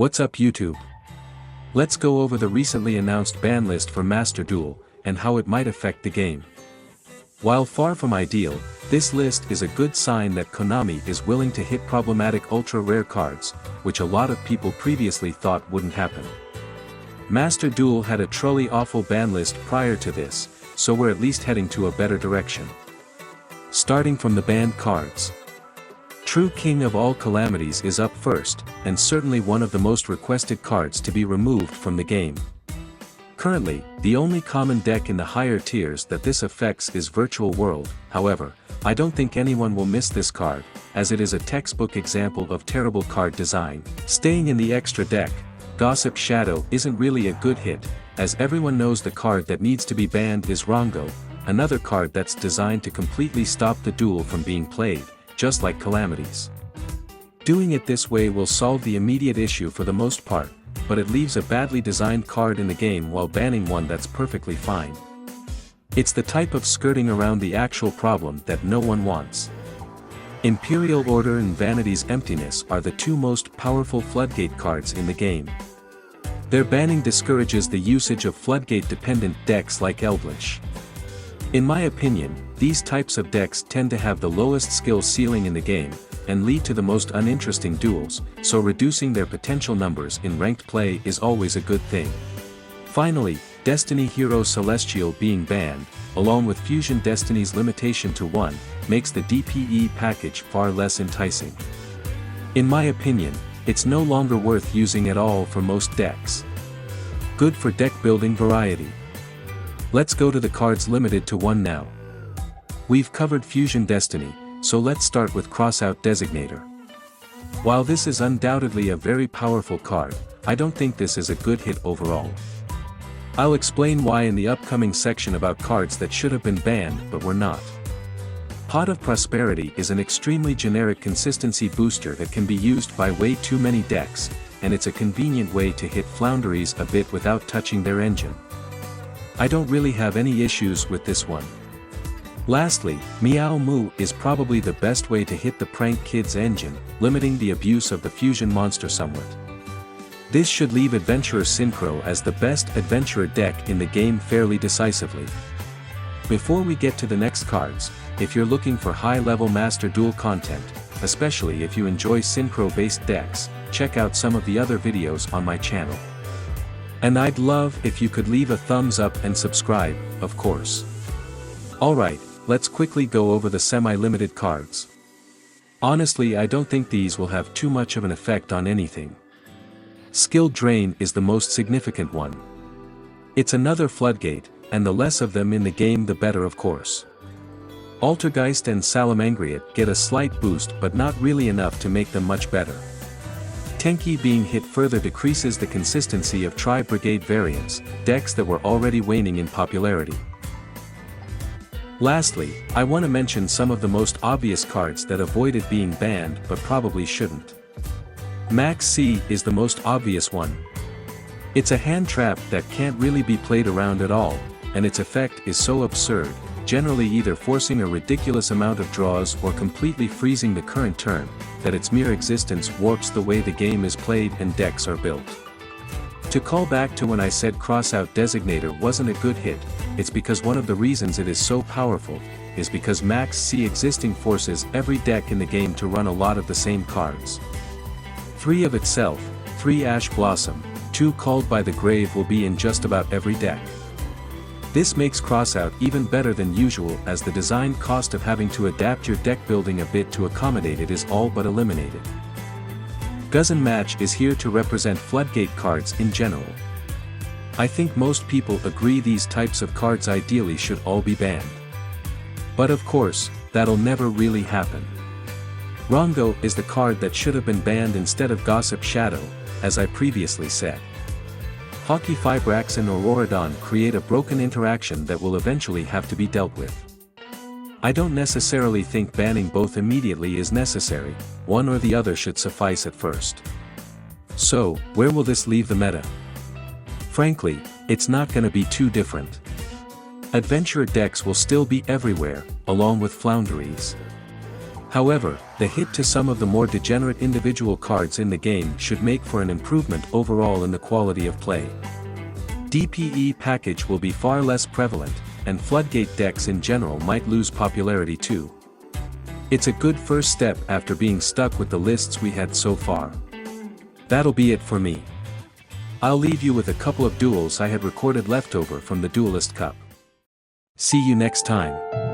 What's up YouTube? Let's go over the recently announced ban list for Master Duel, and how it might affect the game. While far from ideal, this list is a good sign that Konami is willing to hit problematic ultra-rare cards, which a lot of people previously thought wouldn't happen. Master Duel had a truly awful ban list prior to this, so we're at least heading to a better direction. Starting from the banned cards. True King of All Calamities is up first, and certainly one of the most requested cards to be removed from the game. Currently, the only common deck in the higher tiers that this affects is Virtual World. However, I don't think anyone will miss this card, as it is a textbook example of terrible card design. Staying in the extra deck, Gossip Shadow isn't really a good hit, as everyone knows the card that needs to be banned is Rongo, another card that's designed to completely stop the duel from being played, just like Calamities. Doing it this way will solve the immediate issue for the most part, but it leaves a badly designed card in the game while banning one that's perfectly fine. It's the type of skirting around the actual problem that no one wants. Imperial Order and Vanity's Emptiness are the two most powerful Floodgate cards in the game. Their banning discourages the usage of Floodgate-dependent decks like Eldlich. In my opinion, these types of decks tend to have the lowest skill ceiling in the game, and lead to the most uninteresting duels, so reducing their potential numbers in ranked play is always a good thing. Finally, Destiny Hero Celestial being banned, along with Fusion Destiny's limitation to 1, makes the DPE package far less enticing. In my opinion, it's no longer worth using at all for most decks. Good for deck building variety. Let's go to the cards limited to 1 now. We've covered Fusion Destiny, so let's start with Crossout Designator. While this is undoubtedly a very powerful card, I don't think this is a good hit overall. I'll explain why in the upcoming section about cards that should have been banned but were not. Pot of Prosperity is an extremely generic consistency booster that can be used by way too many decks, and it's a convenient way to hit flounderies a bit without touching their engine. I don't really have any issues with this one. Lastly, Meow Moo is probably the best way to hit the Prank Kid's engine, limiting the abuse of the fusion monster somewhat. This should leave Adventurer Synchro as the best adventurer deck in the game fairly decisively. Before we get to the next cards, if you're looking for high-level Master Duel content, especially if you enjoy Synchro-based decks, check out some of the other videos on my channel. And I'd love if you could leave a thumbs up and subscribe, of course. Alright, let's quickly go over the semi-limited cards. Honestly, I don't think these will have too much of an effect on anything. Skill Drain is the most significant one. It's another Floodgate, and the less of them in the game the better of course. Altergeist and Salamangreat get a slight boost but not really enough to make them much better. Tenki being hit further decreases the consistency of Brigade variants, decks that were already waning in popularity. Lastly, I want to mention some of the most obvious cards that avoided being banned but probably shouldn't. Max C is the most obvious one. It's a hand trap that can't really be played around at all, and its effect is so absurd, generally either forcing a ridiculous amount of draws or completely freezing the current turn, that its mere existence warps the way the game is played and decks are built. To call back to when I said Crossout Designator wasn't a good hit, it's because one of the reasons it is so powerful, is because Max C existing forces every deck in the game to run a lot of the same cards. 3 of itself, 3 Ash Blossom, 2 Called by the Grave will be in just about every deck. This makes Crossout even better than usual as the design cost of having to adapt your deck building a bit to accommodate it is all but eliminated. Guzzin Match is here to represent Floodgate cards in general. I think most people agree these types of cards ideally should all be banned. But of course, that'll never really happen. Rongo is the card that should have been banned instead of Gossip Shadow, as I previously said. Hockey Fibrax and Auroradon create a broken interaction that will eventually have to be dealt with. I don't necessarily think banning both immediately is necessary, one or the other should suffice at first. So, where will this leave the meta? Frankly, it's not gonna be too different. Adventurer decks will still be everywhere, along with Flounderies. However, the hit to some of the more degenerate individual cards in the game should make for an improvement overall in the quality of play. DPE package will be far less prevalent, and floodgate decks in general might lose popularity too. It's a good first step after being stuck with the lists we had so far. That'll be it for me. I'll leave you with a couple of duels I had recorded leftover from the Duelist Cup. See you next time.